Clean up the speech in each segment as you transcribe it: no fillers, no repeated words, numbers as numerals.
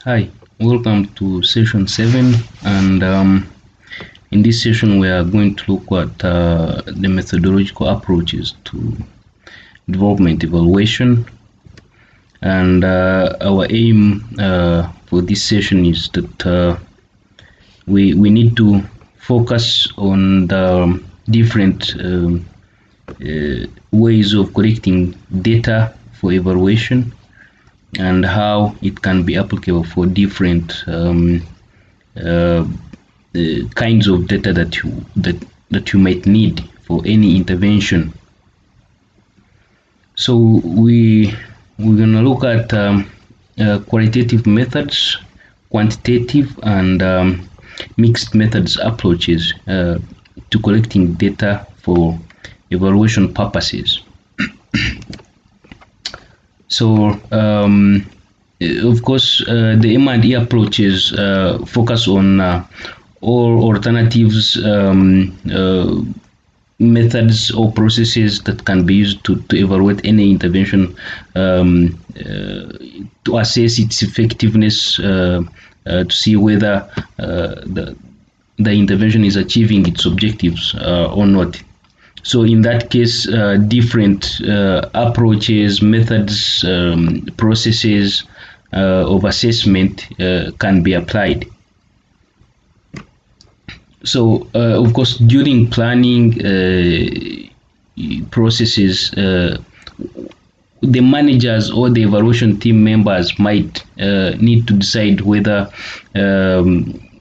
Hi, welcome to session 7, and in this session we are going to look at the methodological approaches to development evaluation. And our aim for this session is that we need to focus on the different ways of collecting data for evaluation and how it can be applicable for different kinds of data that you might need for any intervention. So we're gonna look at qualitative methods, quantitative, and mixed methods approaches to collecting data for evaluation purposes. So, of course, the M&E approaches focus on all alternatives, methods or processes that can be used to evaluate any intervention, to assess its effectiveness, to see whether the intervention is achieving its objectives or not. So in that case, different approaches, methods, processes of assessment can be applied. So of course, during planning processes, the managers or the evaluation team members might need to decide whether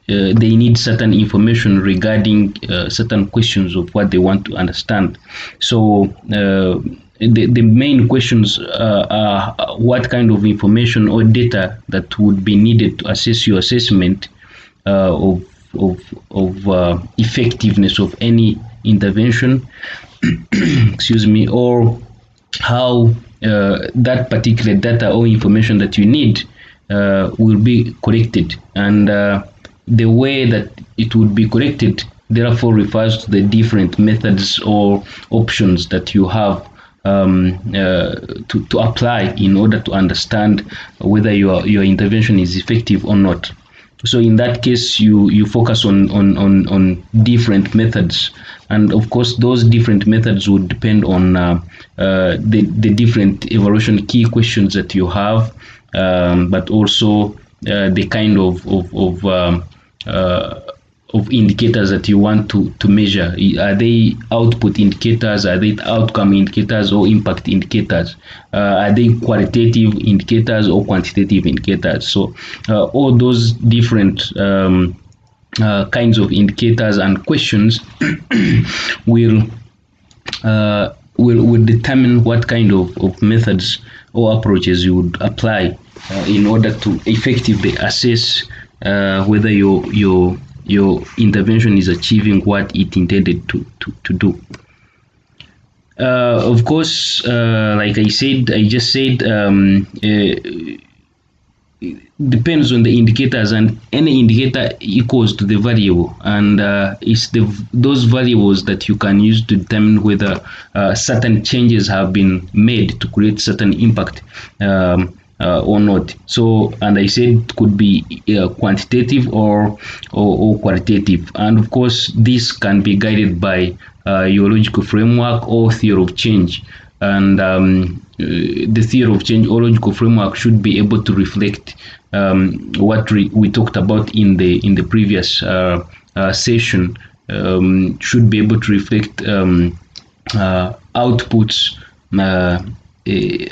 they need certain information regarding certain questions of what they want to understand. So the main questions are what kind of information or data that would be needed to assess your assessment of effectiveness of any intervention, excuse me, or how that particular data or information that you need will be collected, and the way that it would be collected therefore refers to the different methods or options that you have to apply in order to understand whether your intervention is effective or not. So in that case, you focus on different methods, and of course those different methods would depend on the different evaluation key questions that you have, but also the kind of indicators that you want to measure. Are they output indicators? Are they outcome indicators or impact indicators? Are they qualitative indicators or quantitative indicators? So all those different kinds of indicators and questions will determine what kind of methods or approaches you would apply in order to effectively assess whether your intervention is achieving what it intended to do. Of course, like I just said, depends on the indicators, and any indicator equals to the variable, and it's those variables that you can use to determine whether certain changes have been made to create certain impact or not. So, and I said it could be quantitative or qualitative, and of course this can be guided by your logical framework or theory of change. And the theory of change or logical framework should be able to reflect what we talked about in the previous session. Should be able to reflect outputs,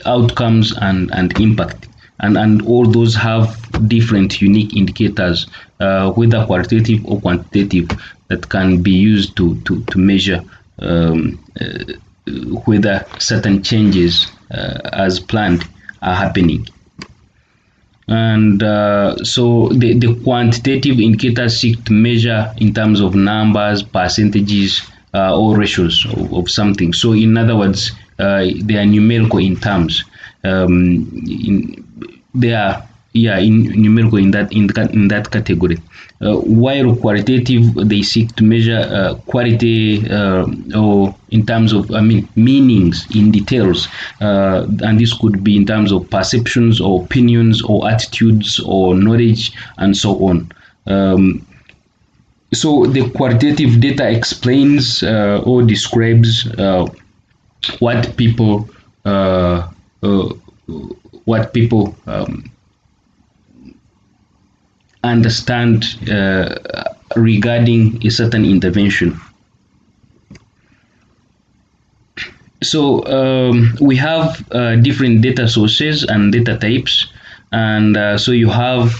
outcomes, and impact, and all those have different unique indicators, whether qualitative or quantitative, that can be used to measure whether certain changes as planned are happening. And so the quantitative indicators seek to measure in terms of numbers, percentages, or ratios of something. So in other words, they are numerical in terms. They are yeah, in numerical in that category. While qualitative, they seek to measure quality or in terms of, meanings in details, and this could be in terms of perceptions or opinions or attitudes or knowledge and so on. So the qualitative data explains or describes what people uh, uh, what people understand regarding a certain intervention. So we have different data sources and data types, and so you have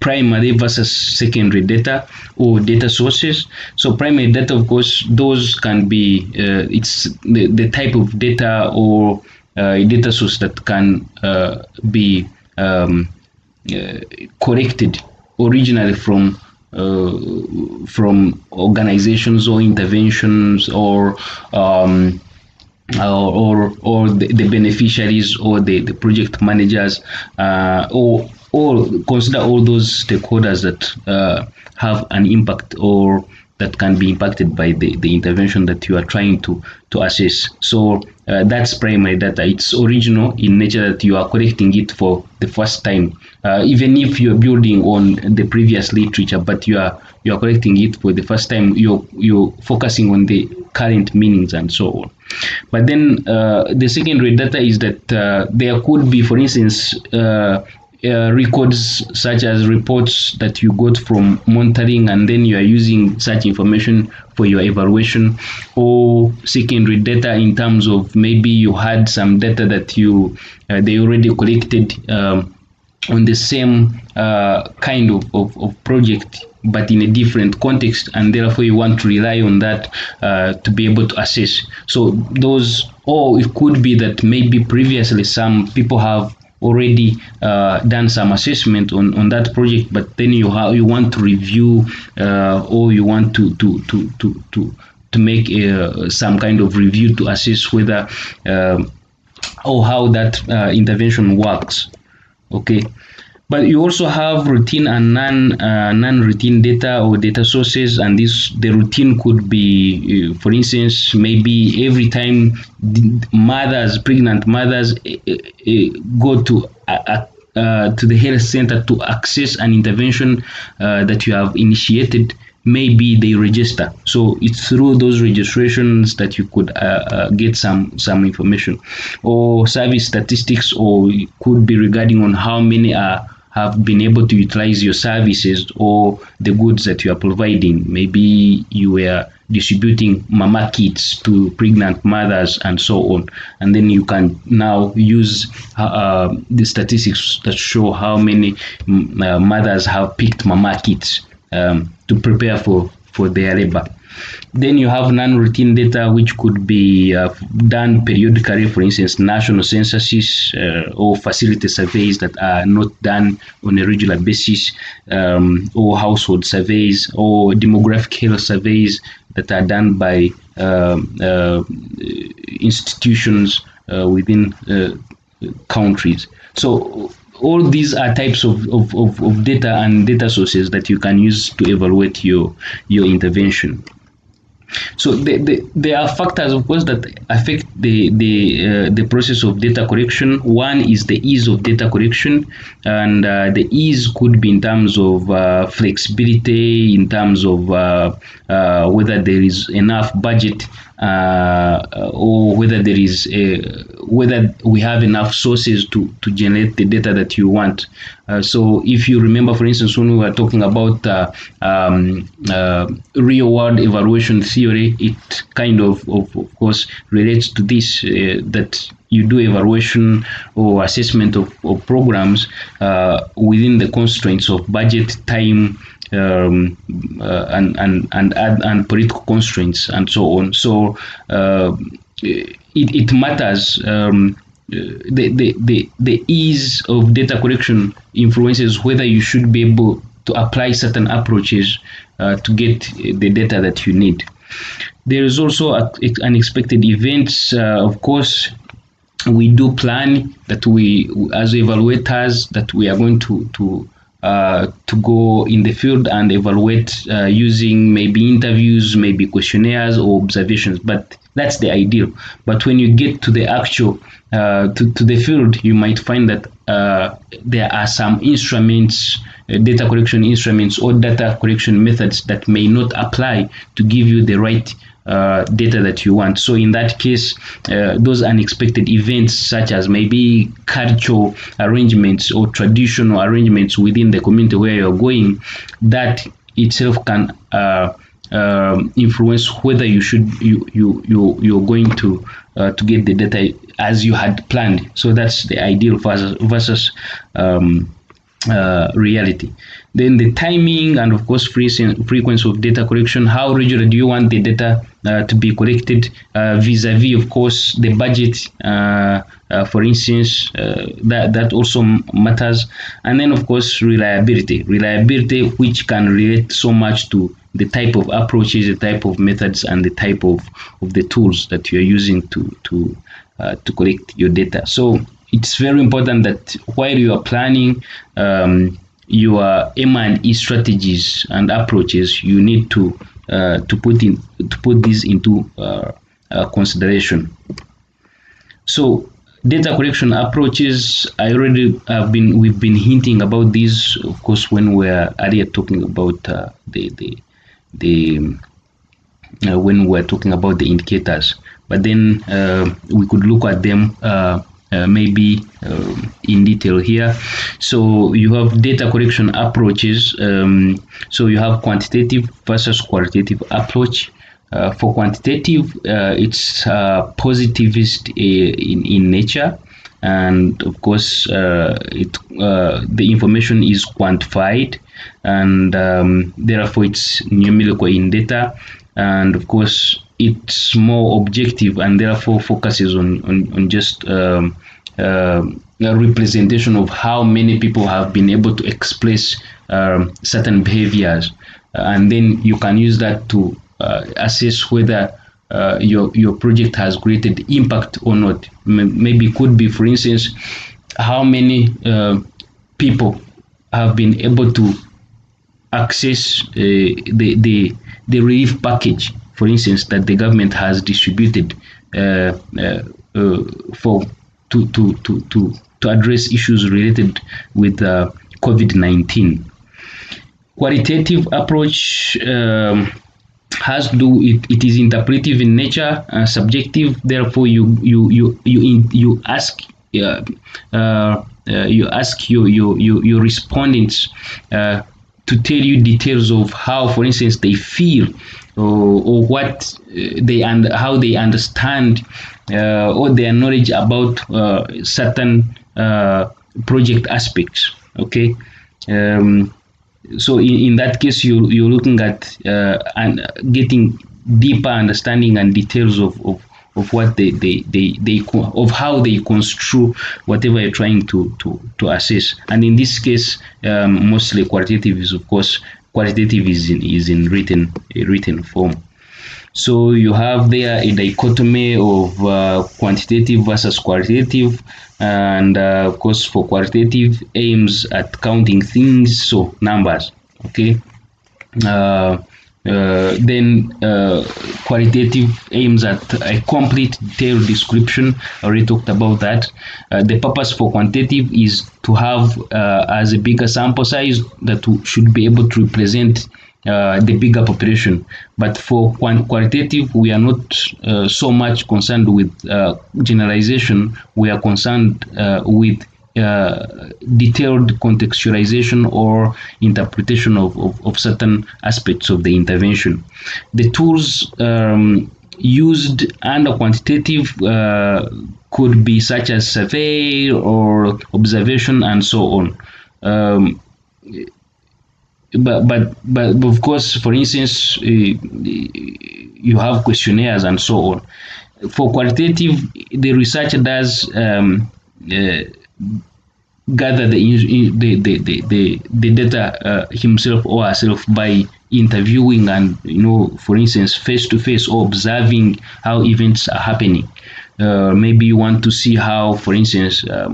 primary versus secondary data or data sources. So primary data, of course, those can be it's the type of data or data source that can be uh, collected originally from organizations or interventions or the beneficiaries or the project managers or consider all those stakeholders that have an impact or that can be impacted by the intervention that you are trying to assess. So that's primary data. It's original in nature that you are collecting it for the first time, even if you're building on the previous literature, but you are collecting it for the first time. You're focusing on the current meanings and so on. But then the secondary data is that there could be, for instance, records such as reports that you got from monitoring, and then you are using such information for your evaluation, or secondary data in terms of maybe you had some data that they already collected on the same kind of project but in a different context, and therefore you want to rely on that to be able to assess. So those, or it could be that maybe previously some people have already done some assessment on that project, but then you want to review or you want to make some kind of review to assess whether or how that intervention works. Okay, but you also have routine and non-routine data or data sources, and the routine could be, for instance, maybe every time pregnant mothers go to the health center to access an intervention that you have initiated, maybe they register. So it's through those registrations that you could get some information, or service statistics, or it could be regarding on how many have been able to utilize your services or the goods that you are providing. Maybe you were distributing mama kits to pregnant mothers and so on, and then you can now use the statistics that show how many mothers have picked mama kits to prepare for their labor. Then you have non-routine data, which could be done periodically, for instance, national censuses or facility surveys that are not done on a regular basis, or household surveys or demographic health surveys that are done by institutions within countries. So all these are types of data and data sources that you can use to evaluate your intervention. So there are factors, of course, that affect the process of data collection. One is the ease of data collection, and the ease could be in terms of flexibility, in terms of whether there is enough budget, or whether there is whether we have enough sources to generate the data that you want. So if you remember, for instance, when we were talking about real world evaluation theory, it kind of course relates to this, that you do evaluation or assessment of programs within the constraints of budget, time, and political constraints and so on. So it matters. The ease of data collection influences whether you should be able to apply certain approaches to get the data that you need. There is also unexpected events, of course. we do plan that we, as evaluators, that we are going to go in the field and evaluate using maybe interviews, maybe questionnaires or observations. But that's the ideal. But when you get to the actual to the field, you might find that there are some instruments, data collection instruments or data collection methods that may not apply to give you the right data that you want. So in that case, those unexpected events such as maybe cultural arrangements or traditional arrangements within the community where you're going, that itself can influence whether you're going to get the data as you had planned. So that's the ideal versus reality. Then the timing and of course frequency of data collection. How regularly do you want the data to be collected vis-a-vis, of course, the budget, for instance, that also matters. And then of course reliability, which can relate so much to the type of approaches, the type of methods, and the type of the tools that you're using to collect your data. So it's very important that while you are planning your M&E strategies and approaches, you need to put this into consideration. So data collection approaches, we've been hinting about these, of course, when we're earlier talking about the when we're talking about the indicators. But then we could look at them maybe in detail here. So you have data collection approaches. So you have quantitative versus qualitative approach. For quantitative, it's positivist in nature, and of course, the information is quantified, and therefore it's numerical in data, and of course it's more objective and therefore focuses on just a representation of how many people have been able to express certain behaviors, and then you can use that to assess whether your project has created impact or not. Maybe it could be, for instance, how many people have been able to access the relief package, for instance, that the government has distributed for to address issues related with COVID-19. Qualitative approach has to do it is interpretive in nature, subjective. Therefore, you ask your respondents to tell you details of how, for instance, they feel, or what they and how they understand or their knowledge about certain project aspects. Okay. So in that case, you're looking at and getting deeper understanding and details of what they of how they construe whatever you're trying to assess. And in this case, mostly qualitative is, of course, qualitative is in written form. So you have there a dichotomy of quantitative versus qualitative, and of course for qualitative aims at counting things, so numbers. Okay. Then qualitative aims at a complete detailed description. I already talked about that. The purpose for quantitative is to have as a bigger sample size that should be able to represent the bigger population. But for qualitative, we are not so much concerned with generalization. We are concerned with detailed contextualization or interpretation of certain aspects of the intervention. The tools used under quantitative could be such as survey or observation and so on. But of course, for instance, you have questionnaires and so on. For qualitative, the researcher does gather the data himself or herself by interviewing and, for instance, face to face, or observing how events are happening. maybe you want to see how, for instance, uh,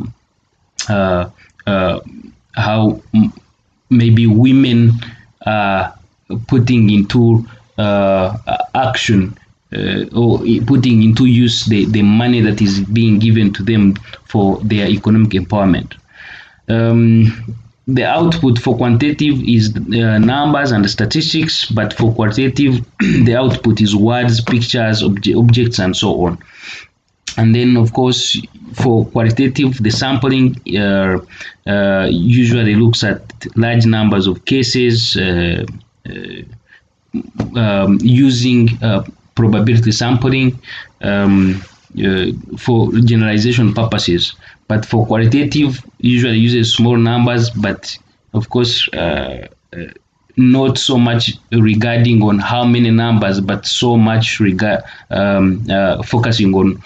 uh, how maybe women are putting into action or putting into use the money that is being given to them for their economic empowerment. The output for quantitative is numbers and statistics, but for qualitative, the output is words, pictures, objects, and so on. And then, of course, for qualitative, the sampling usually looks at large numbers of cases using probability sampling for generalization purposes. But for qualitative, usually uses small numbers, but of course, not so much regarding on how many numbers, but so much focusing on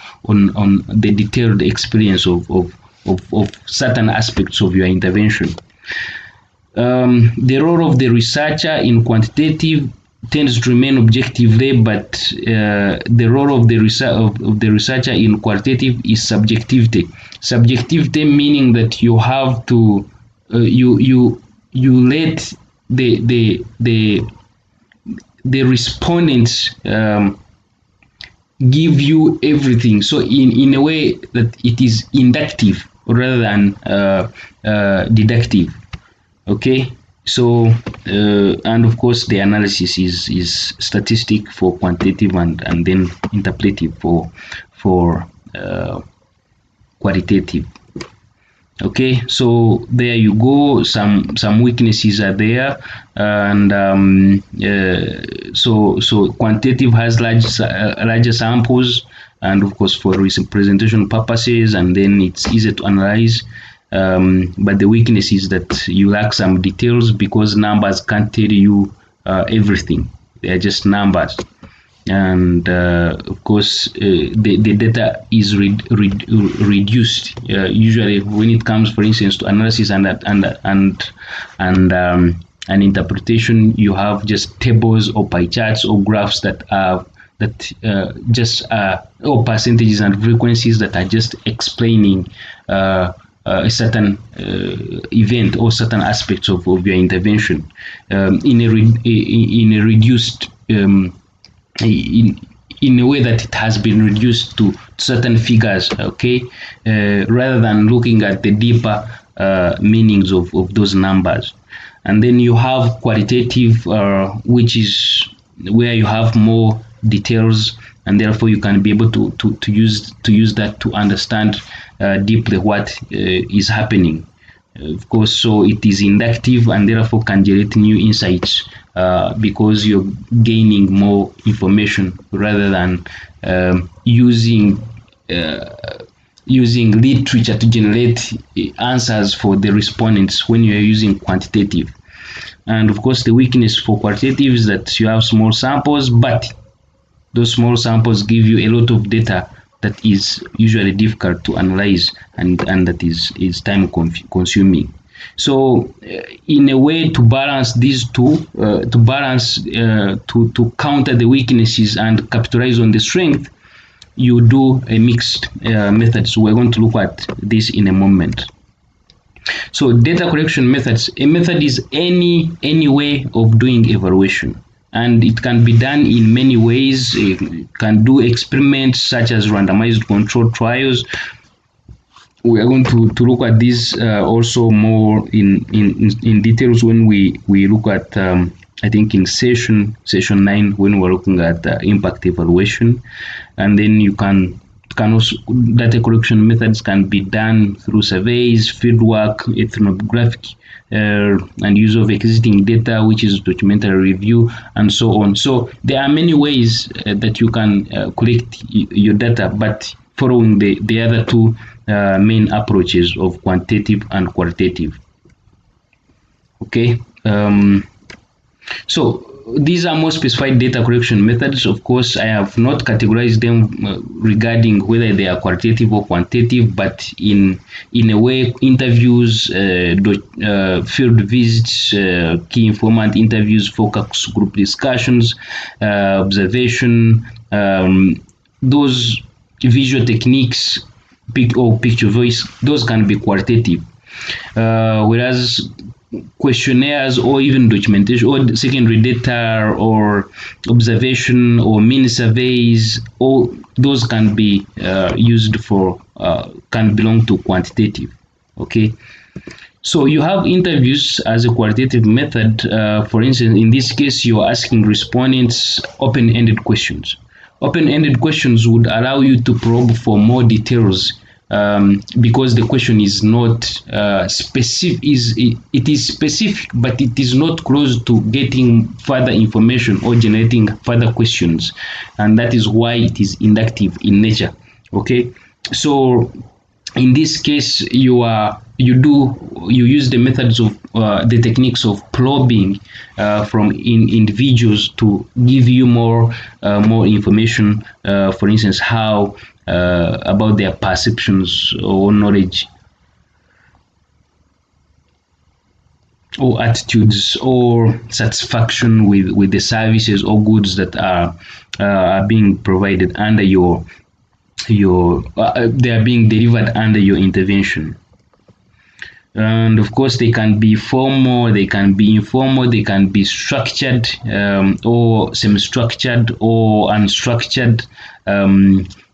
the detailed experience of certain aspects of your intervention. The role of the researcher in quantitative tends to remain objectively, but the role of the researcher in qualitative is subjectivity. Subjectivity meaning that you have to you let the respondents give you everything. So in a way that it is inductive rather than deductive. Okay, so and of course the analysis is statistic for quantitative and then interpretive for qualitative. Okay, so there you go. Some weaknesses are there, and so quantitative has larger samples, and of course for representation purposes, and then it's easy to analyze. But the weakness is that you lack some details because numbers can't tell you everything. They are just numbers. And of course the data is reduced usually when it comes, for instance, to analysis and interpretation. You have just tables or pie charts or graphs that are just or percentages and frequencies that are just explaining a certain event or certain aspects of your intervention in a reduced in a way that it has been reduced to certain figures, okay, rather than looking at the deeper meanings of those numbers. And then you have qualitative, which is where you have more details, and therefore you can be able to use that to understand deeply what is happening. Of course, so it is inductive and therefore can generate new insights because you're gaining more information rather than using literature to generate answers for the respondents when you're using quantitative. And of course, the weakness for qualitative is that you have small samples, but those small samples give you a lot of data that is usually difficult to analyze and that is time consuming. So in a way to balance these two, to counter the weaknesses and capitalize on the strength, you do a mixed method. So we're going to look at this in a moment. So data collection methods. A method is any way of doing evaluation, and it can be done in many ways. It can do experiments such as randomized controlled trials. We are going to look at this also more in details when we look at I think in session 9 when we're looking at impact evaluation. And then you can also data collection methods can be done through surveys, fieldwork, ethnographic and use of existing data, which is documentary review, and so on. So there are many ways that you can collect your data, but following the other two main approaches of quantitative and qualitative. Okay, so these are more specified data collection methods. Of course, I have not categorized them regarding whether they are qualitative or quantitative, but in a way, interviews, field visits, key informant interviews, focus group discussions, observation, those visual techniques, or picture voice, those can be qualitative. Whereas questionnaires or even documentation or secondary data or observation or mini surveys, all those can be used for can belong to quantitative. Okay, so you have interviews as a qualitative method. For instance, in this case, you are asking respondents open-ended questions. Open-ended questions would allow you to probe for more details, because the question is not specific. It is specific, but it is not close to getting further information or generating further questions, and that is why it is inductive in nature. Okay, so in this case you use the methods of the techniques of probing from individuals to give you more information, for instance how about their perceptions or knowledge or attitudes or satisfaction with the services or goods that are being provided under your they are being delivered under your intervention. And of course they can be formal, they can be informal, they can be structured, or semi-structured or unstructured,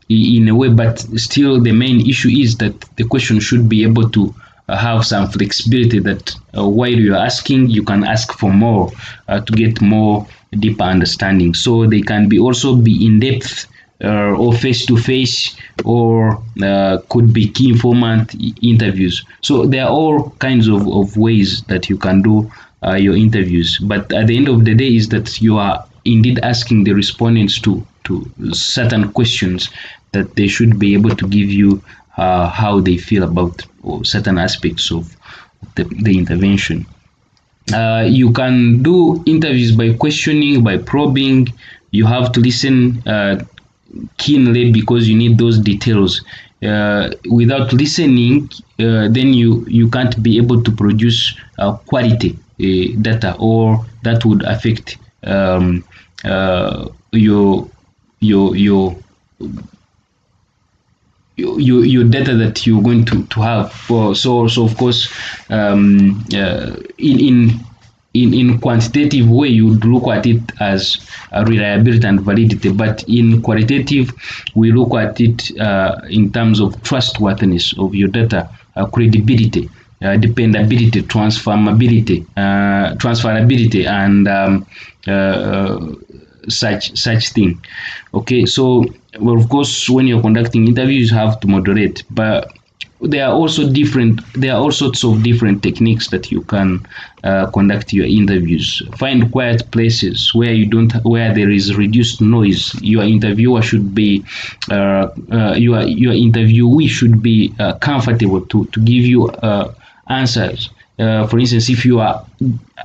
in a way, but still the main issue is that the question should be able to have some flexibility, that while you're asking you can ask for more, to get more deeper understanding. So they can be also be in depth, or face to face, or could be key informant interviews. So there are all kinds of ways that you can do your interviews. But at the end of the day, is that you are indeed asking the respondents to certain questions that they should be able to give you how they feel about or certain aspects of the intervention. You can do interviews by questioning, by probing. You have to listen keenly because you need those details. Without listening, then you can't be able to produce quality data, or that would affect your your your data that you're going to have. So of course, in quantitative way you would look at it as reliability and validity, but in qualitative we look at it in terms of trustworthiness of your data, credibility, dependability, transferability, and such thing. Okay, so well, of course, when you're conducting interviews, you have to moderate, but there are all sorts of different techniques that you can conduct your interviews. Find quiet places where there is reduced noise. Your interviewer should be your interviewee should be comfortable to give you answers. For instance, if you are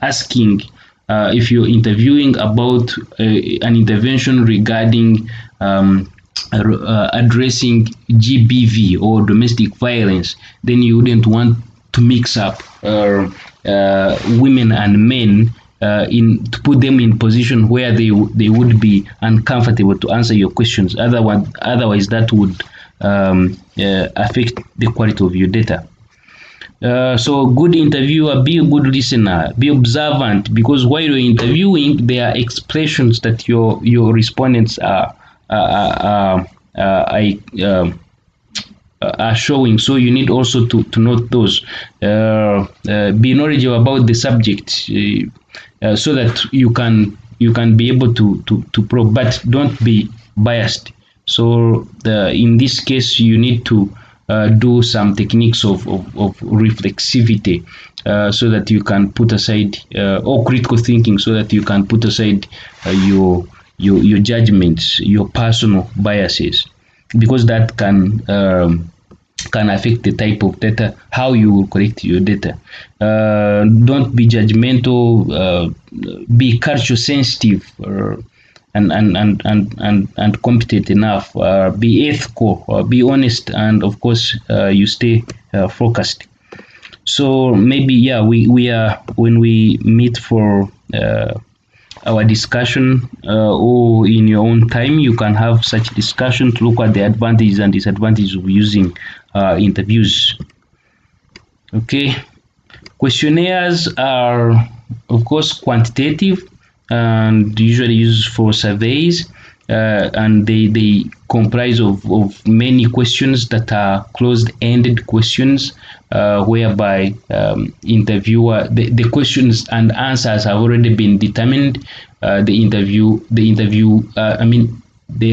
asking if you're interviewing about an intervention regarding addressing GBV or domestic violence, then you wouldn't want to mix up women and men, in to put them in position where they would be uncomfortable to answer your questions. Otherwise that would affect the quality of your data. So good interviewer, be a good listener, be observant, because while you're interviewing, there are expressions that your respondents are showing. So you need also to note those. Be knowledgeable about the subject, so that you can be able to probe, but don't be biased. So in this case, you need to do some techniques of reflexivity, so that you can put aside, or critical thinking, so that you can put aside your judgments, your personal biases, because that can affect the type of data, how you will collect your data. Don't be judgmental, be culture sensitive, and competent enough, be ethical, be honest, and of course you stay focused. So maybe, yeah, we are when we meet our discussion, or in your own time you can have such discussion to look at the advantages and disadvantages of using interviews. Okay, questionnaires are of course quantitative and usually used for surveys, and they comprise of many questions that are closed-ended questions, whereby interviewer the questions and answers have already been determined. The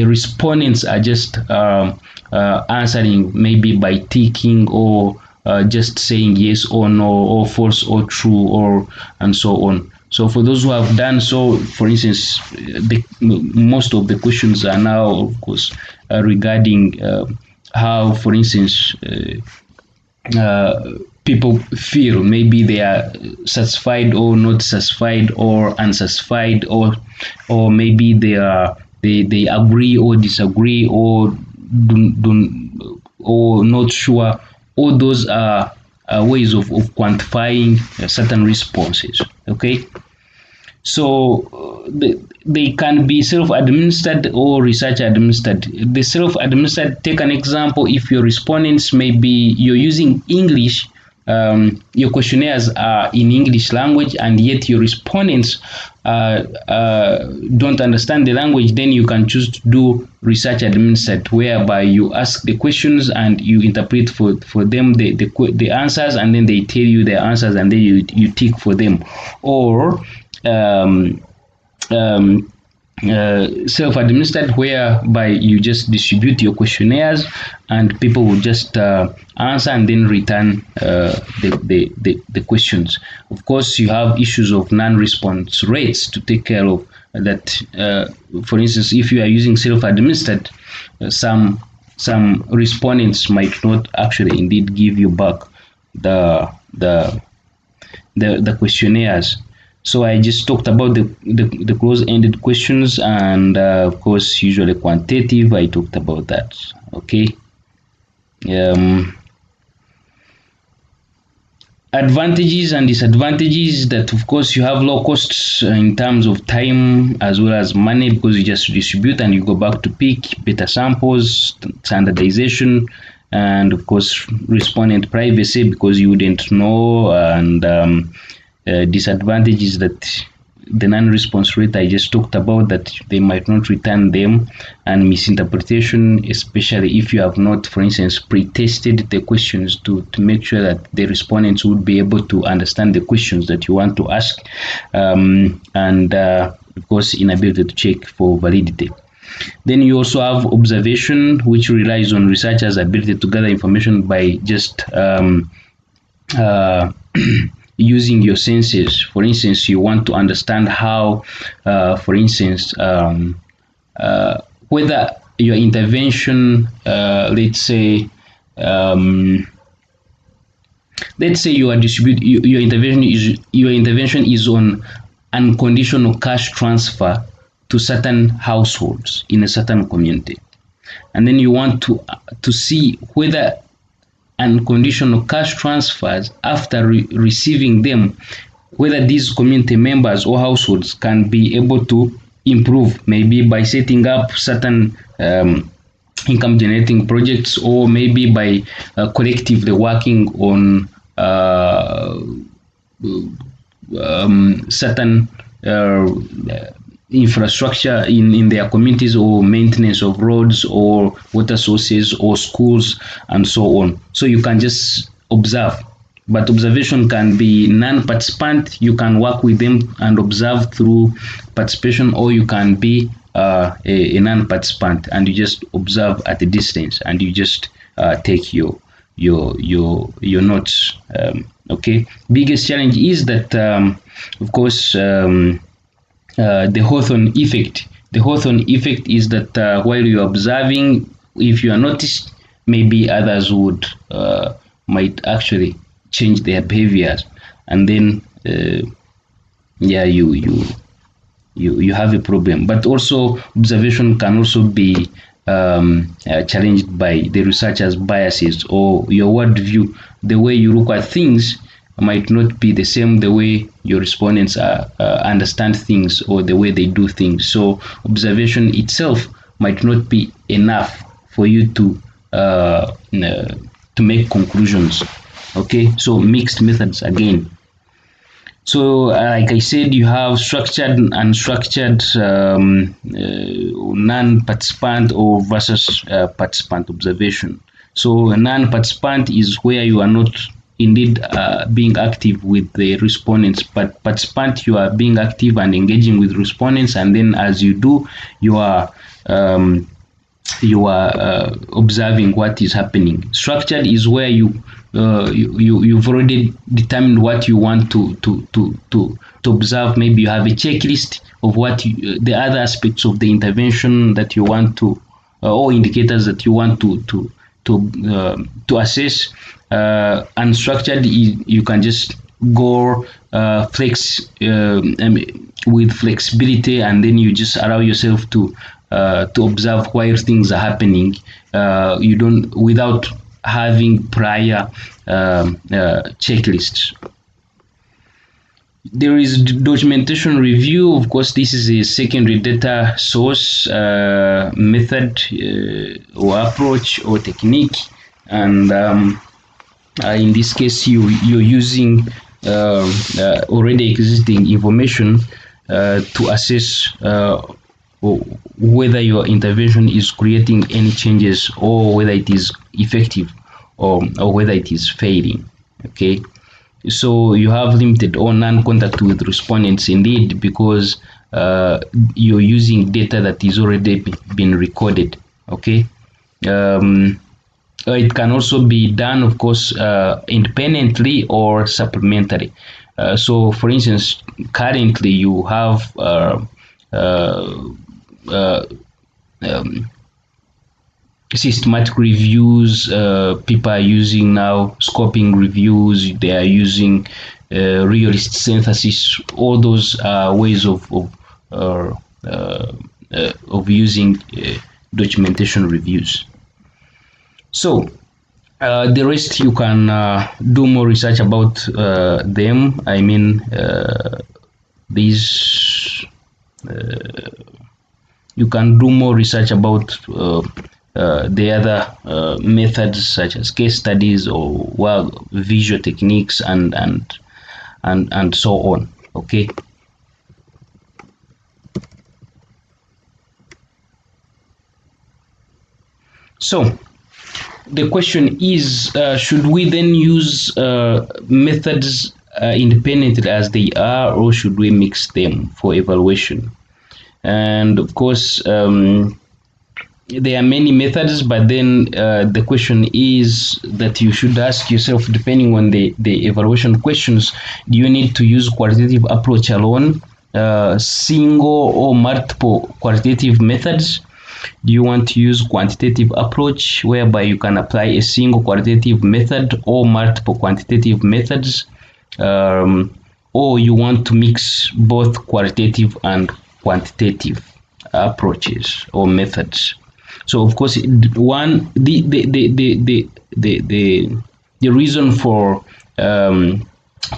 respondents are just answering maybe by ticking or just saying yes or no or false or true or and so on. So for those who have done so, for instance, most of the questions are now, of course, regarding how, for instance, people feel. Maybe they are satisfied or not satisfied or unsatisfied, or maybe they agree or disagree or or not sure. All those are ways of quantifying certain responses. Okay, so they can be self-administered or research administered. The self-administered, take an example. If your respondents, maybe you're using English, your questionnaires are in English language, and yet your respondents don't understand the language, then you can choose to do research administered, whereby you ask the questions and you interpret for them the answers, and then they tell you the answers, and then you tick for them. Or self-administered, whereby you just distribute your questionnaires and people will just answer and then return the questions. Of course, you have issues of non-response rates to take care of that. For instance, if you are using self-administered, some respondents might not actually indeed give you back the questionnaires. So I just talked about the close-ended questions, and of course, usually quantitative. I talked about that. Okay. Advantages and disadvantages: that of course you have low costs in terms of time as well as money, because you just distribute and you go back to pick better samples, standardization, and of course respondent privacy, because you wouldn't know. And disadvantages: that the non-response rate I just talked about, that they might not return them, and misinterpretation, especially if you have not, for instance, pre-tested the questions to make sure that the respondents would be able to understand the questions that you want to ask, and of course inability to check for validity. Then you also have observation, which relies on researchers' ability to gather information by just using your senses. For instance, you want to understand how, for instance, whether your intervention, let's say you are your intervention is on unconditional cash transfer to certain households in a certain community, and then you want to see whether unconditional cash transfers, after receiving them, whether these community members or households can be able to improve, maybe by setting up certain income generating projects, or maybe by collectively working on certain infrastructure in their communities, or maintenance of roads or water sources or schools and so on. So you can just observe, but observation can be non-participant. You can work with them and observe through participation, or you can be a non-participant and you just observe at a distance and you just take your notes. Okay, biggest challenge is that of course the Hawthorne effect. The Hawthorne effect is that while you're observing, if you are noticed, maybe others would might actually change their behaviors, and then yeah, you have a problem. But also observation can also be challenged by the researcher's biases or your worldview, the way you look at things. might not be the same the way your respondents understand things or the way they do things. So observation itself might not be enough for you to make conclusions. Okay, so mixed methods again. So, like I said, you have structured and unstructured, non-participant or versus participant observation. So, a non-participant is where you are not indeed being active with the respondents, but participant, you are being active and engaging with respondents, and then as you do, you are um, observing what is happening. Structured is where you've already determined what you want to observe. Maybe you have a checklist of the other aspects of the intervention that you want to or indicators that you want to assess. Unstructured, you can just go with flexibility, and then you just allow yourself to observe while things are happening. You don't without having prior checklists. There is documentation review. Of course, this is a secondary data source method or approach or technique, and in this case, you're using already existing information to assess whether your intervention is creating any changes or whether it is effective or whether it is failing. Okay, so you have limited or non-contact with respondents indeed, because you're using data that is already been recorded. Okay, it can also be done, of course, independently or supplementary. So, for instance, currently you have systematic reviews. People are using now scoping reviews. They are using realist synthesis. All those are ways of using documentation reviews. So the rest you can do more research about them. I mean, these you can do more research about the other methods such as case studies or visual techniques and so on. Okay. So the question is, should we then use methods independently as they are, or should we mix them for evaluation? And of course, there are many methods, but then the question is that you should ask yourself, depending on the evaluation questions, do you need to use qualitative approach alone, single or multiple qualitative methods? Do you want to use quantitative approach, whereby you can apply a single qualitative method or multiple quantitative methods, or you want to mix both qualitative and quantitative approaches or methods? So of course, the reason for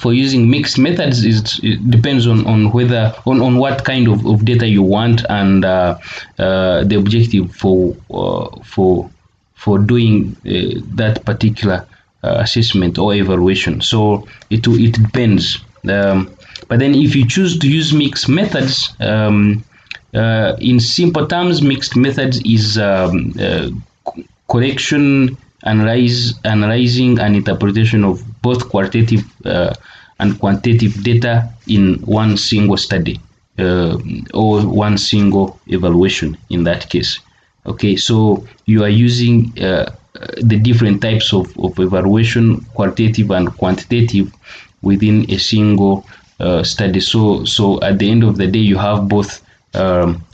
using mixed methods it depends on whether on what kind of data you want, and the objective for doing that particular assessment or evaluation. So it depends. But then if you choose to use mixed methods, in simple terms, mixed methods is collection, analyzing and interpretation of both qualitative and quantitative data in one single study or one single evaluation in that case. Okay, so you are using the different types of evaluation, qualitative and quantitative, within a single study. So at the end of the day, you have both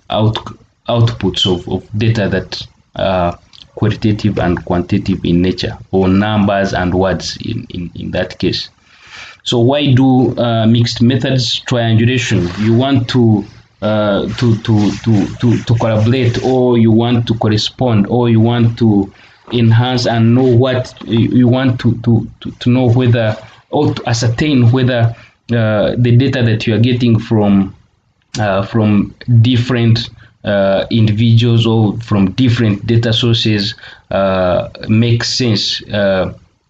outputs of data that are qualitative and quantitative in nature, or numbers and words in that case. So why do mixed methods? Triangulation. You want to collaborate, or you want to correspond, or you want to enhance and know what you want to know, whether or to ascertain whether the data that you are getting from different individuals or from different data sources makes sense,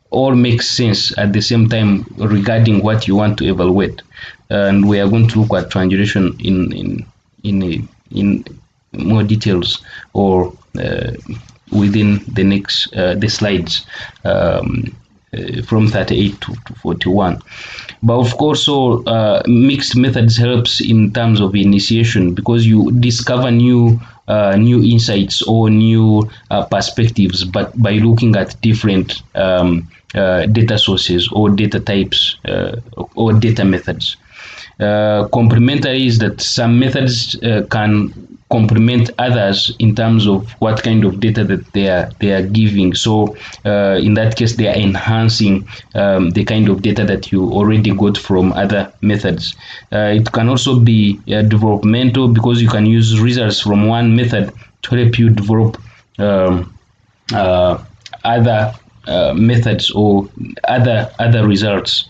all makes sense at the same time regarding what you want to evaluate. And we are going to look at triangulation in more details, or within the next the slides, from 38 to 41. But of course, so mixed methods helps in terms of initiation, because you discover new insights or new perspectives, but by looking at different data sources or data types or data methods. Complementary is that some methods can complement others in terms of what kind of data that they are giving. So in that case, they are enhancing the kind of data that you already got from other methods. It can also be developmental, because you can use results from one method to help you develop other methods or other results.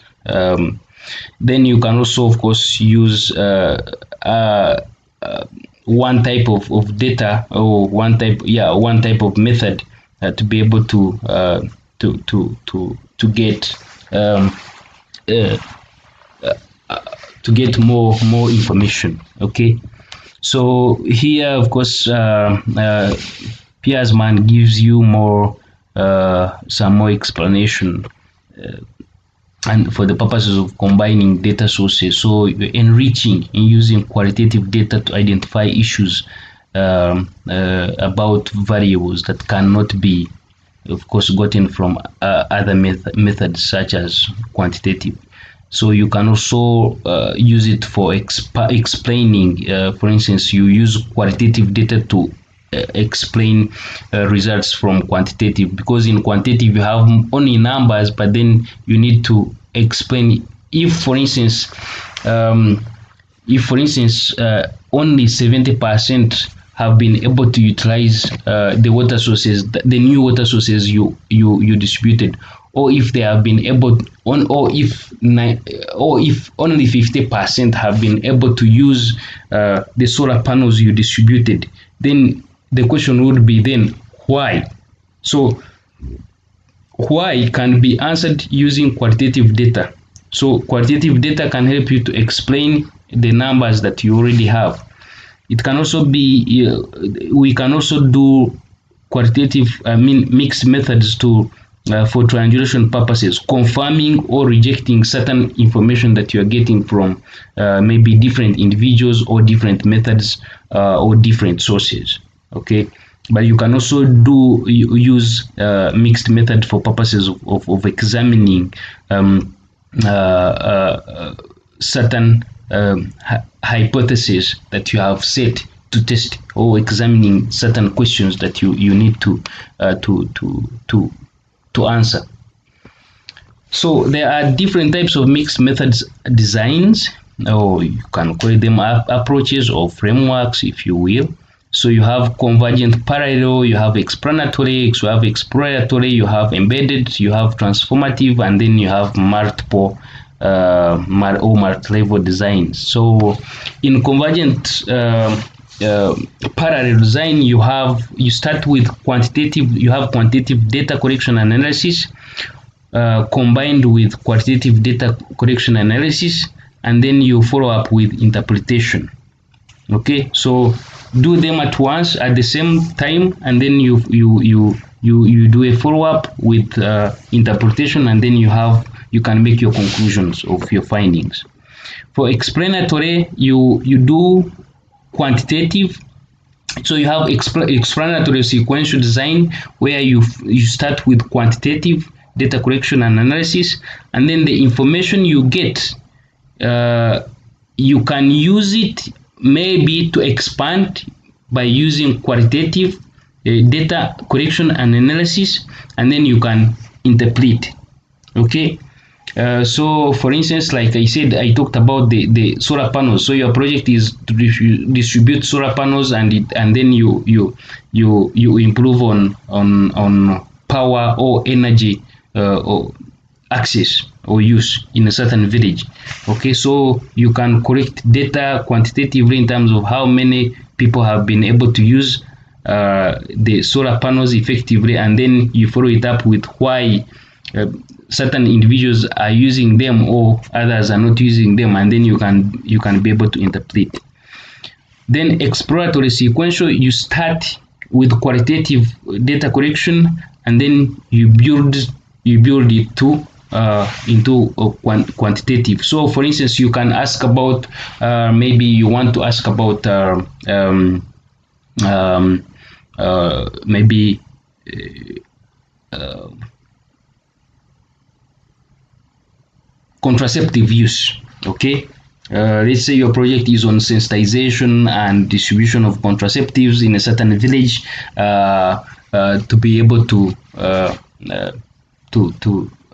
Then you can also, of course, use one type of data, or one type of method to be able to get uh, to get more information. Okay, so here, of course, Piersman gives you more some more explanation, and for the purposes of combining data sources. So you're enriching in using qualitative data to identify issues about variables that cannot be, of course, gotten from other methods such as quantitative. So you can also use it for explaining. For instance, you use qualitative data to explain results from quantitative, because in quantitative you have only numbers, but then you need to explain if, for instance, only 70% have been able to utilize the water sources, the new water sources you distributed, or if they have been able on, or if only 50% have been able to use the solar panels you distributed, then the question would be, then why? So why can be answered using qualitative data. So qualitative data can help you to explain the numbers that you already have. It can also be, we can also do qualitative, mixed methods to for triangulation purposes, confirming or rejecting certain information that you are getting from maybe different individuals or different methods or different sources. Okay, but you can also use mixed method for purposes of examining certain hypotheses that you have set to test, or examining certain questions that you need to answer. So there are different types of mixed methods designs, or you can call them approaches or frameworks, if you will. So you have convergent parallel, you have explanatory, you have exploratory, you have embedded, you have transformative, and then you have multiple multi-level designs. So in convergent parallel design, you start with quantitative, you have quantitative data collection and analysis combined with qualitative data collection analysis, and then you follow up with interpretation. Okay, so do them at once at the same time, and then you do a follow up with interpretation, and then you can make your conclusions of your findings. For explanatory, you do quantitative. So you have explanatory sequential design, where you start with quantitative data collection and analysis, and then the information you get, you can use it maybe to expand by using qualitative data collection and analysis, and then you can interpret. Okay, so for instance, like I said, I talked about the solar panels. So your project is to distribute solar panels, and then you improve on power or energy or access. or use in a certain village. Okay, so you can collect data quantitatively in terms of how many people have been able to use the solar panels effectively, and then you follow it up with why certain individuals are using them or others are not using them, and then you can be able to interpret. Then exploratory sequential, you start with qualitative data collection, and then you build it to into quantitative. So for instance, you can ask about maybe you want to ask about maybe contraceptive use. Okay, let's say your project is on sensitization and distribution of contraceptives in a certain village, to be able to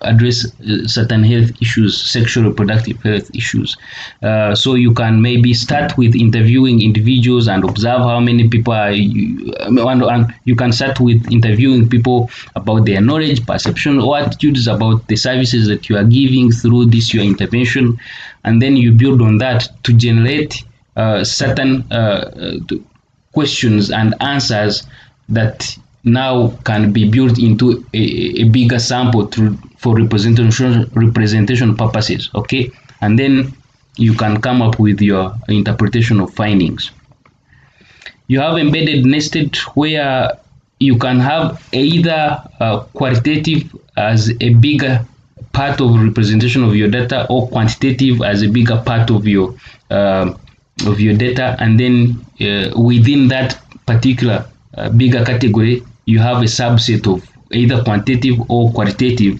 address certain health issues, sexual reproductive health issues. So you can maybe start with interviewing individuals and observe how many people are, and you can start with interviewing people about their knowledge, perception, or attitudes about the services that you are giving through this your intervention, and then you build on that to generate certain questions and answers that now can be built into a bigger sample for representation purposes. Okay, and then you can come up with your interpretation of findings. You have embedded nested, where you can have either qualitative as a bigger part of representation of your data, or quantitative as a bigger part of your data, and then within that particular bigger category, you have a subset of either quantitative or qualitative,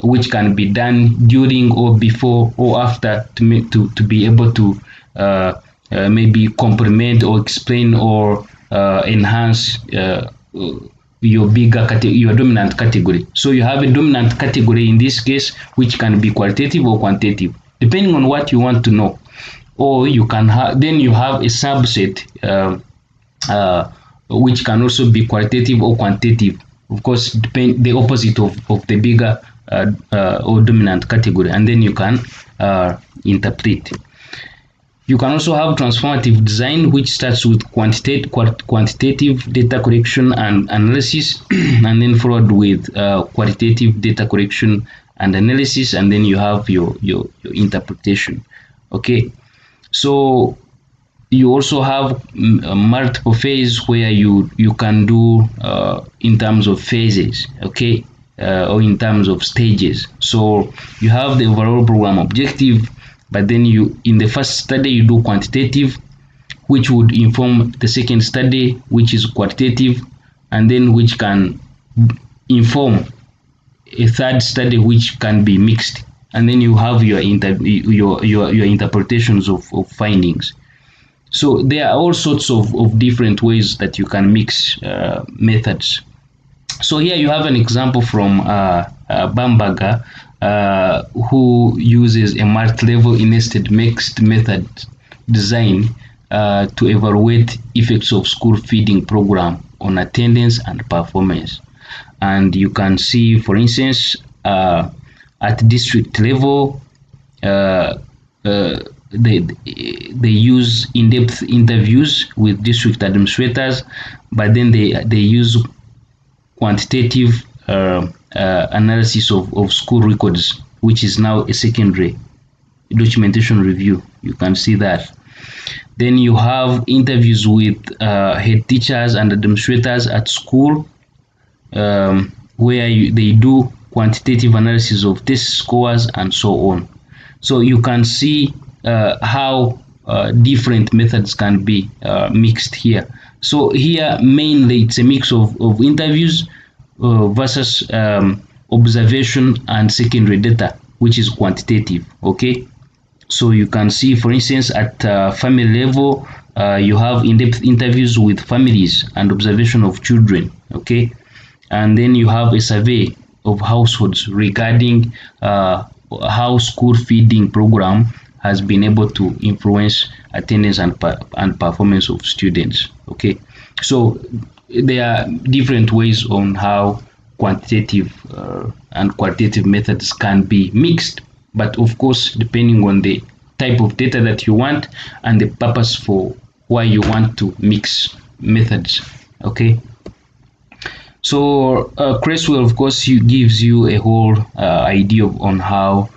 which can be done during or before or after to be able to maybe complement or explain or enhance your dominant category. So you have a dominant category in this case, which can be qualitative or quantitative, depending on what you want to know. Or you can have, then you have a subset which can also be qualitative or quantitative. Of course, the opposite of the bigger or dominant category, and then you can interpret. You can also have transformative design, which starts with quantitative data collection and analysis, and then followed with qualitative data collection and analysis, and then you have your interpretation. Okay, so you also have multiple phase, where you can do in terms of phases. Okay, or in terms of stages. So you have the overall program objective, but then you, in the first study, you do quantitative, which would inform the second study, which is qualitative, and then which can inform a third study, which can be mixed, and then you have your interpretations of findings. So there are all sorts of different ways that you can mix methods. So here you have an example from Bamberger, who uses a multi-level nested mixed method design to evaluate effects of school feeding program on attendance and performance. And you can see, for instance, at district level, they use in-depth interviews with district administrators, but then they use quantitative analysis of school records, which is now a secondary documentation review. You can see that. Then you have interviews with head teachers and administrators at school, where they do quantitative analysis of test scores and so on. So you can see how different methods can be mixed here. So here mainly it's a mix of interviews versus observation and secondary data, which is quantitative. Okay, so you can see, for instance, at family level, you have in-depth interviews with families and observation of children. Okay, and then you have a survey of households regarding how school feeding program has been able to influence attendance and performance of students. Okay, so there are different ways on how quantitative and qualitative methods can be mixed, but of course depending on the type of data that you want and the purpose for why you want to mix methods. Okay, so Creswell of course gives you a whole idea on how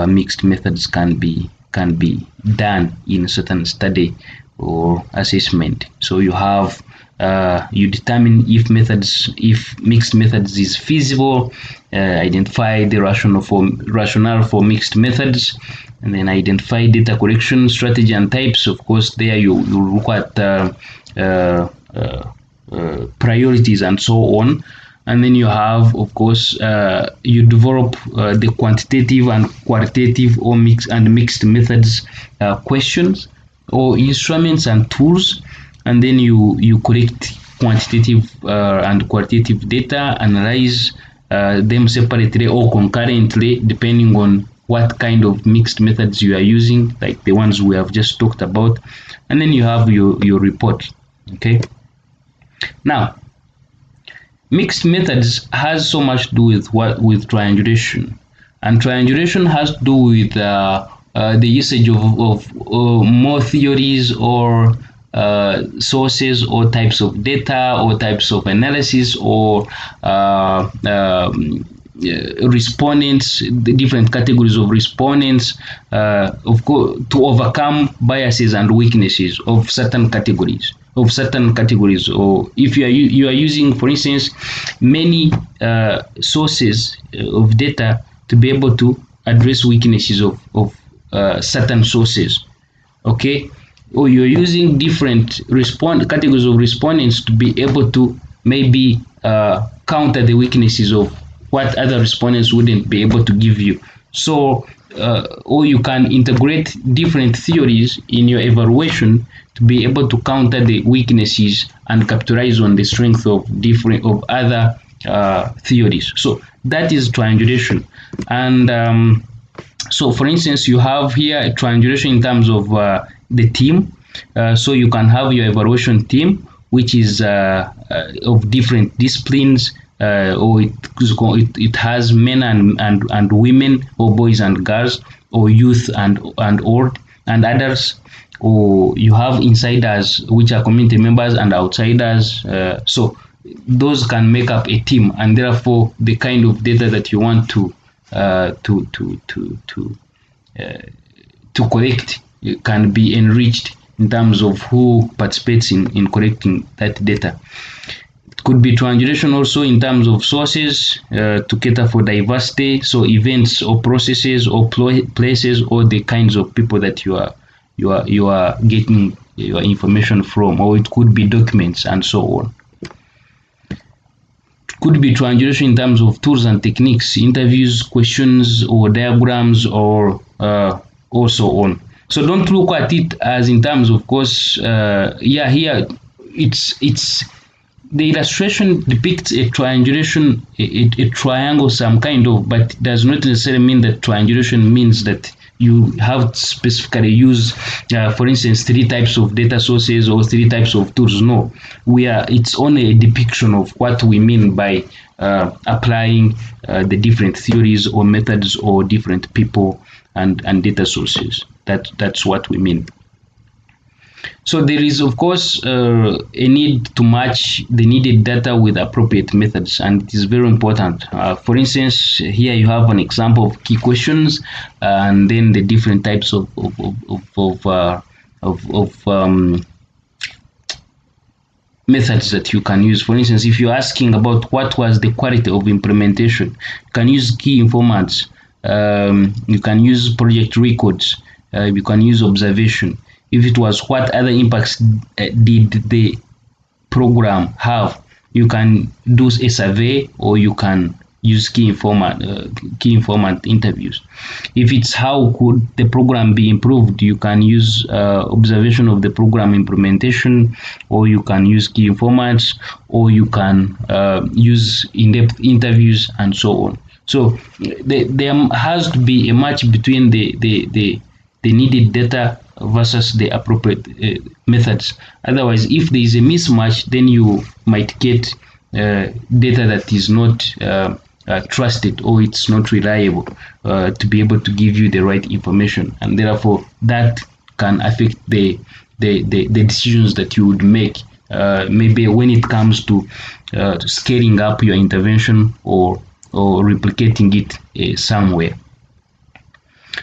mixed methods can be done in a certain study or assessment. So you have you determine if mixed methods is feasible, identify the rationale for mixed methods, and then identify data collection strategy and types. Of course, there you look at priorities and so on. And then you have, of course, you develop the quantitative and qualitative or mixed methods questions or instruments and tools, and then you collect quantitative and qualitative data, analyze them separately or concurrently depending on what kind of mixed methods you are using, like the ones we have just talked about, and then you have your report. Okay, now mixed methods has so much to do with triangulation, and triangulation has to do with the usage of more theories or sources or types of data or types of analysis or respondents, the different categories of respondents, of course, to overcome biases and weaknesses of certain categories. Or if you are using, for instance, many sources of data to be able to address weaknesses of certain sources. Okay, or you're using different categories of respondents to be able to maybe counter the weaknesses of what other respondents wouldn't be able to give you. So or you can integrate different theories in your evaluation to be able to counter the weaknesses and capitalize on the strength of other theories. So that is triangulation. And so for instance, you have here a triangulation in terms of the team. So you can have your evaluation team, which is of different disciplines, or it has men and women, or boys and girls, or youth and old and others. Or you have insiders, which are community members, and outsiders. So those can make up a team, and therefore the kind of data that you want to collect can be enriched in terms of who participates in collecting that data. It could be triangulation also in terms of sources to cater for diversity, so events or processes or places or the kinds of people that you are getting your information from, or it could be documents and so on. Could be triangulation in terms of tools and techniques, interviews, questions, or diagrams, or so on. So don't look at it as in terms of course, here it's the illustration depicts a triangulation, a triangle some kind of, but it does not necessarily mean that triangulation means that you have to specifically use, for instance, 3 types of data sources or 3 types of tools. No, it's only a depiction of what we mean by applying the different theories or methods or different people and data sources. That's what we mean. So there is, of course, a need to match the needed data with appropriate methods, and it is very important. For instance, here you have an example of key questions, and then the different types of methods that you can use. For instance, if you're asking about what was the quality of implementation, you can use key informants. You can use project records. You can use observation. If it was what other impacts did the program have, you can do a survey, or you can use key informant interviews. If it's how could the program be improved, you can use observation of the program implementation, or you can use key informants, or you can use in-depth interviews and so on. So there has to be a match between the needed data versus the appropriate methods. Otherwise, if there is a mismatch, then you might get data that is not trusted, or it's not reliable to be able to give you the right information, and therefore that can affect the decisions that you would make, maybe when it comes to scaling up your intervention or replicating it somewhere.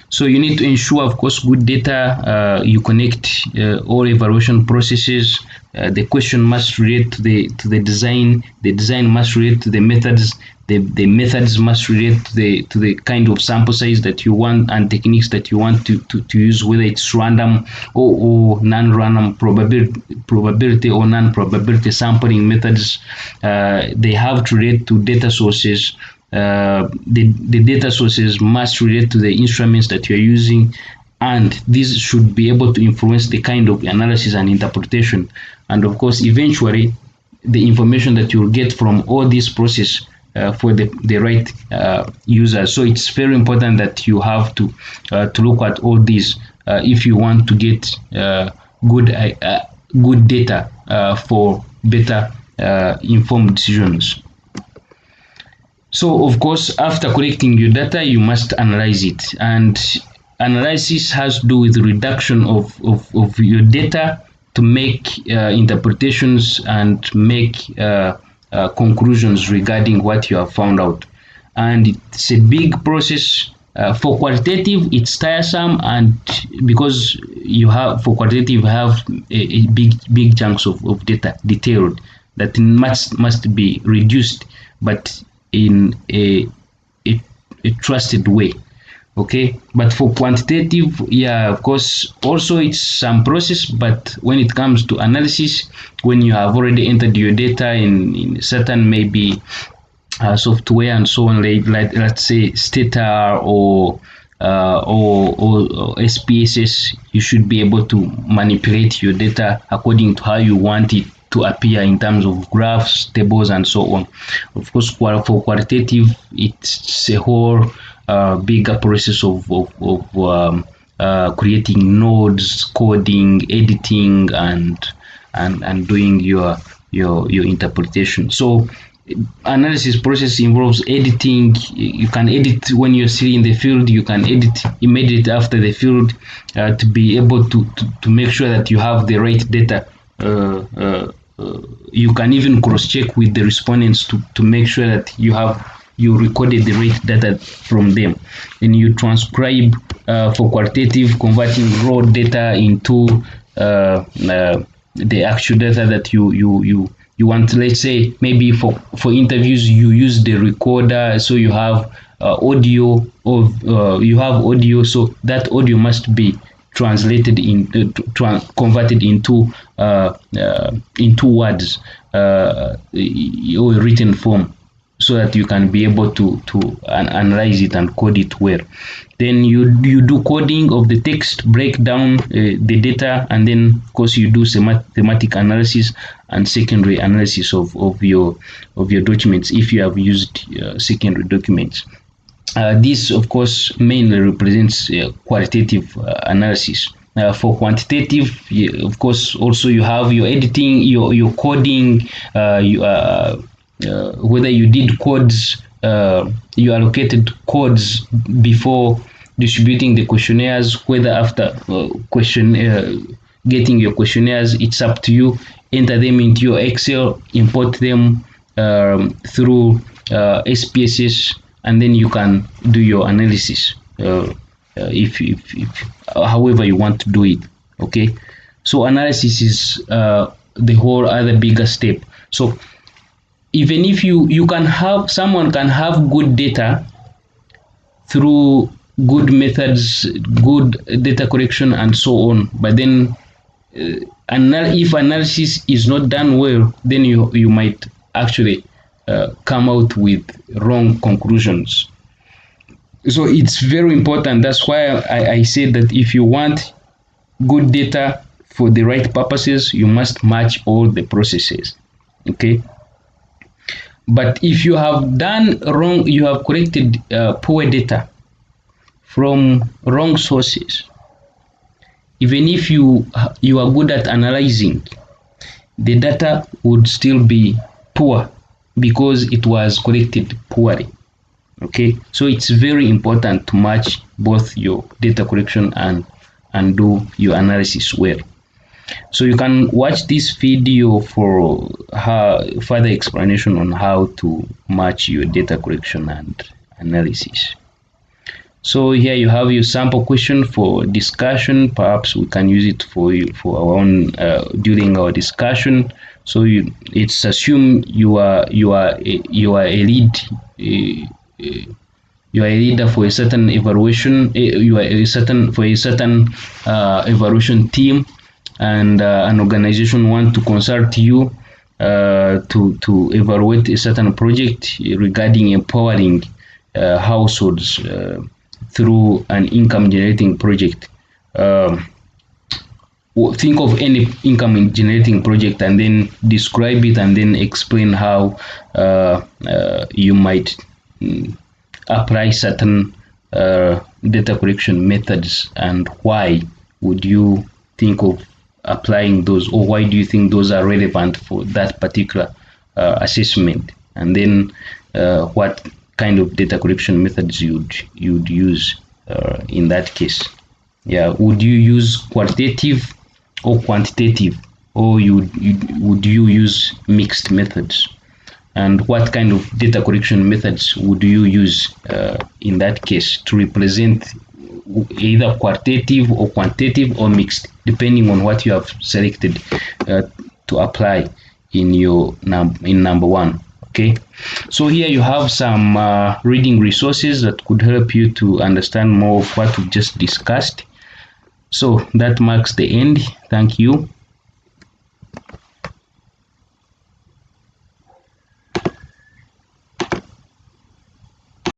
So you need to ensure, of course, good data. You connect all evaluation processes. The question must relate to the design. The design must relate to the methods. The methods must relate to the kind of sample size that you want and techniques that you want to use, whether it's random or non-random, probability or non-probability sampling methods. They have to relate to data sources. The data sources must relate to the instruments that you're using, and these should be able to influence the kind of analysis and interpretation. And of course, eventually, the information that you'll get from all this process for the right users. So it's very important that you have to look at all these if you want to get good data for better informed decisions. So of course, after collecting your data, you must analyze it, and analysis has to do with reduction of your data to make interpretations and make conclusions regarding what you have found out. And it's a big process. For qualitative, it's tiresome, and because you have, for qualitative, you have a big chunks of data, detailed, that must be reduced, but in a trusted way. Okay, but for quantitative, yeah, of course, also it's some process, but when it comes to analysis, when you have already entered your data in certain maybe software and so on, like let's say Stata or SPSS, you should be able to manipulate your data according to how you want it to appear in terms of graphs, tables, and so on. Of course, for qualitative, it's a whole bigger process of creating nodes, coding, editing, and doing your interpretation. So analysis process involves editing. You can edit when you're still in the field. You can edit immediately after the field to be able to make sure that you have the right data. You can even cross-check with the respondents to make sure that you recorded the right data from them. Then you transcribe for qualitative, converting raw data into the actual data that you want. Let's say maybe for interviews you use the recorder, so you have audio so that audio must be translated converted into words or written form, so that you can be able to analyze it and code it well. Then you do coding of the text, break down the data, and then of course you do thematic analysis and secondary analysis of your documents if you have used secondary documents. This of course mainly represents qualitative analysis. For quantitative, of course, also you have your editing, your coding, whether you did codes, you allocated codes before distributing the questionnaires, whether after getting your questionnaires, it's up to you. Enter them into your Excel, import them through SPSS, and then you can do your analysis if however you want to do it. Okay, so analysis is the whole other bigger step. So even if you can have, someone can have good data through good methods, good data collection, and so on, but then if analysis is not done well, then you might actually come out with wrong conclusions. So it's very important. That's why I said that if you want good data for the right purposes, you must match all the processes. Okay. But if you have done wrong, you have collected poor data from wrong sources, even if you are good at analyzing, the data would still be poor because it was collected poorly. Okay, so it's very important to match both your data collection and do your analysis well. So you can watch this video for further explanation on how to match your data collection and analysis. So here you have your sample question for discussion. Perhaps we can use it for our own during our discussion. So it's assume you are a lead. You are a leader for a certain evaluation. You are a certain evaluation team, and an organization want to consult you to evaluate a certain project regarding empowering households through an income generating project. Think of any income generating project and then describe it and then explain how you might apply certain data collection methods, and why would you think of applying those, or why do you think those are relevant for that particular assessment, and then what kind of data collection methods you'd use in that case. Yeah, would you use qualitative or quantitative, or would you use mixed methods? And what kind of data collection methods would you use in that case to represent either qualitative or quantitative or mixed, depending on what you have selected to apply in your number one. Okay, so here you have some reading resources that could help you to understand more of what we just discussed. So that marks the end. Thank you.